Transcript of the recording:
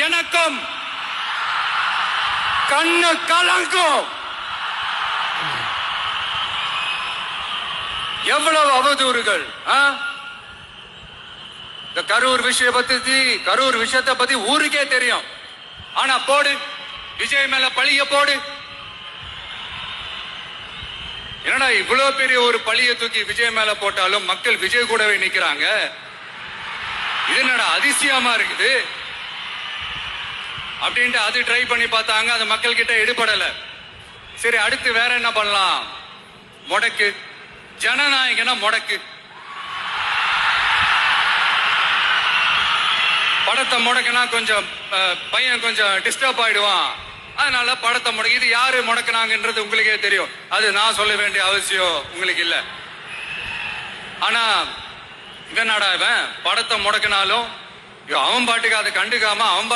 எனக்கும் கண்ணு கலங்கும். எவ்வளவு அவதூறுகள். இந்த கரூர் விஷயத்தை பத்தி ஊருக்கே தெரியும். ஆனா போடு, விஜய் மேல பழிய போடு. என்னடா இவ்வளவு பெரிய ஒரு பழிய தூக்கி விஜய் மேல போட்டாலும் மக்கள் விஜய் கூடவே நிக்கிறாங்க. இது என்னடா அதிசயமா இருக்குது அப்படின்ட்டு அது ட்ரை பண்ணி பார்த்தாங்க. அது மக்கள் கிட்ட எடுபடல. சரி, அடுத்து வேற என்ன பண்ணலாம்? முடக்கு, ஜனநாயகனா முடக்கு. படத்தை முடக்குனா கொஞ்சம் பையன் கொஞ்சம் டிஸ்டர்ப் ஆயிடுவான். அதனால படத்தை முடக்கு. இது யாரு முடக்குனாங்கன்றது உங்களுக்கே தெரியும். அது நான் சொல்ல வேண்டிய அவசியம் உங்களுக்கு இல்ல. ஆனா இவன் படத்தை முடக்கினாலும் அவன் பாட்டுக்கு அதை கண்டுக்காம அவன்